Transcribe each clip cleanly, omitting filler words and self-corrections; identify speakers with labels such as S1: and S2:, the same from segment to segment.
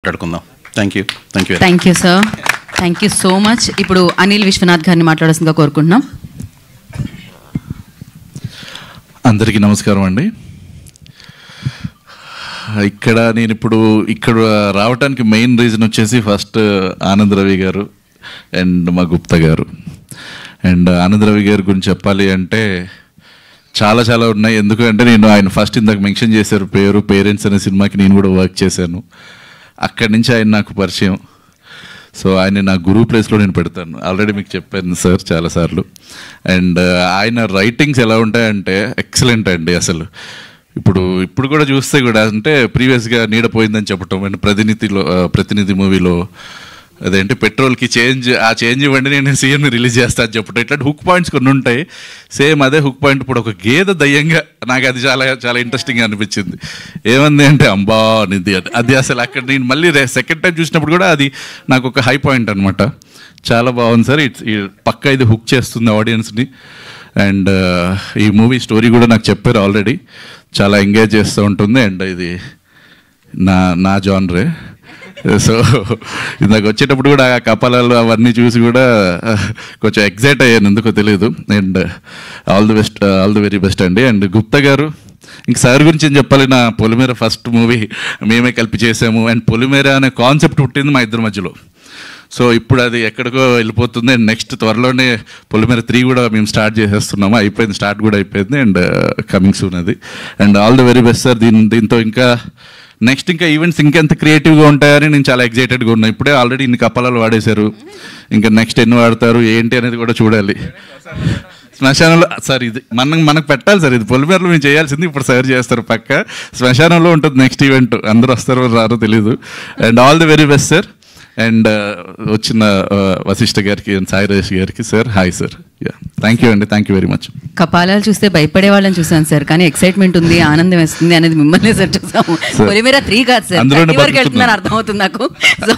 S1: మాట్లాడుకుందాం. Thank you
S2: sir, thank you so much. ఇప్పుడు అనిల్ విశ్వనాథ్ గారిని మాట్లాడాల్సిందిగా కోరుకుంటున్నాం.
S3: అందరికీ నమస్కారం అండి. నేను ఇక్కడ రావడానికి మెయిన్ రీజన్ వచ్చేసి ఫస్ట్ ఆనంద్ రవి గారు అండ్ మా గుప్తా గారు. అండ్ ఆనంద్ రవి గారి గురించి చెప్పాలి అంటే చాలా చాలా ఉన్నాయి. ఎందుకంటే నేను ఆయన ఫస్ట్ ఇందాక మెన్షన్ చేశారు పేరెంట్స్ అనే సినిమాకి నేను కూడా వర్క్ చేశాను. అక్కడి నుంచి ఆయన నాకు పరిచయం. సో ఆయన నా గురువు ప్లేస్లో నేను పెడతాను. ఆల్రెడీ మీకు చెప్పాను సార్ చాలాసార్లు. అండ్ ఆయన రైటింగ్స్ ఎలా ఉంటాయంటే ఎక్సలెంట్ అండి. అసలు ఇప్పుడు కూడా చూస్తే కూడా అంటే ప్రీవియస్గా నీడపోయిందని చెప్పటం అండ్ ప్రతినిధి మూవీలో అదేంటి పెట్రోల్కి చేంజ్ ఇవ్వండి నేను సీఎంని రిలీజ్ చేస్తా అని చెప్పటం, ఇట్లాంటి హుక్ పాయింట్స్ కొన్ని ఉంటాయి. సేమ్ అదే హుక్ పాయింట్ ఇప్పుడు ఒక గేదె దయ్యంగా నాకు అది చాలా చాలా ఇంట్రెస్టింగ్గా అనిపించింది. ఏమంది అంటే అంబా నిధి అది అసలు అక్కడ నేను మళ్ళీ సెకండ్ టైం చూసినప్పుడు కూడా అది నాకు ఒక హై పాయింట్ అనమాట. చాలా బాగుంది సార్. పక్కా ఇది హుక్ చేస్తుంది ఆడియన్స్ని. అండ్ ఈ మూవీ స్టోరీ కూడా నాకు చెప్పారు ఆల్రెడీ, చాలా ఎంగేజ్ చేస్తూ ఉంటుంది. అండ్ ఇది నా జానరే. సో ఇందాక వచ్చేటప్పుడు కూడా ఆ కపాలాలు అవన్నీ చూసి కూడా కొంచెం ఎగ్జైట్ అయ్యాను, ఎందుకో తెలియదు. And all the very best అండి. అండ్ గుప్తా గారు, ఇంక సార్ గురించి ఏం చెప్పాలి, నా పొలిమేర ఫస్ట్ మూవీ మేమే కలిపి చేసాము. అండ్ పొలిమేర అనే కాన్సెప్ట్ పుట్టింది మా ఇద్దరి మధ్యలో. సో ఇప్పుడు అది ఎక్కడికో వెళ్ళిపోతుంది. అండ్ నెక్స్ట్ త్వరలోనే పొలిమేర 3 కూడా మేము స్టార్ట్ చేసేస్తున్నాము. అయిపోయింది, స్టార్ట్ కూడా అయిపోయింది. అండ్ కమింగ్ సూన్ అది. And all the very best sir. దీంతో ఇంకా నెక్స్ట్ ఇంకా ఈవెంట్స్ ఇంకెంత క్రియేటివ్గా ఉంటాయని నేను చాలా ఎగ్జైటెడ్గా ఉన్నాను. ఇప్పుడే ఆల్రెడీ ఇన్ని కపాలాలు వాడేశారు, ఇంకా నెక్స్ట్ ఎన్ని వాడతారు ఏంటి అనేది కూడా చూడాలి. శ్మశానంలో సార్ ఇది మనకు పెట్టాలి సార్. ఇది పొలిమేరలో మేము చేయాల్సింది, ఇప్పుడు సార్ చేస్తారు పక్క. శ్మశానంలో ఉంటుంది నెక్స్ట్ ఈవెంట్. అందరూ వస్తారో రారో తెలీదు. And all the very best sir. And వచ్చిన వశిష్ఠ గారికి అండ్ సాయి రాజేష్ గారికి sir hi sir. Thank you అండి, థ్యాంక్ యూ వెరీ మచ్.
S2: కపాలాలు చూస్తే భయపడే వాళ్ళని చూసాను సార్, కానీ ఎక్సైట్మెంట్ ఉంది, ఆనందం వేస్తుంది అనేది మిమ్మల్ని సార్ చూసాము. పొలిమేర 3 కాదు సార్, వెళ్తున్నాను అర్థమవుతుంది నాకు. సో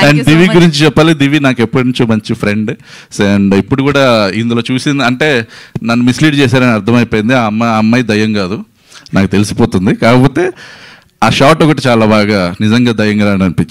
S3: అండ్ దివి గురించి చెప్పాలి. దివి నాకు ఎప్పటి నుంచో మంచి ఫ్రెండ్. అండ్ ఇప్పుడు కూడా ఇందులో చూసింది అంటే నన్ను మిస్లీడ్ చేశారని అర్థమైపోయింది. ఆ అమ్మాయి దయ్యం కాదు నాకు తెలిసిపోతుంది. కాకపోతే ఆ షాట్ ఒకటి చాలా బాగా నిజంగా దయ్యంగా అనిపించింది.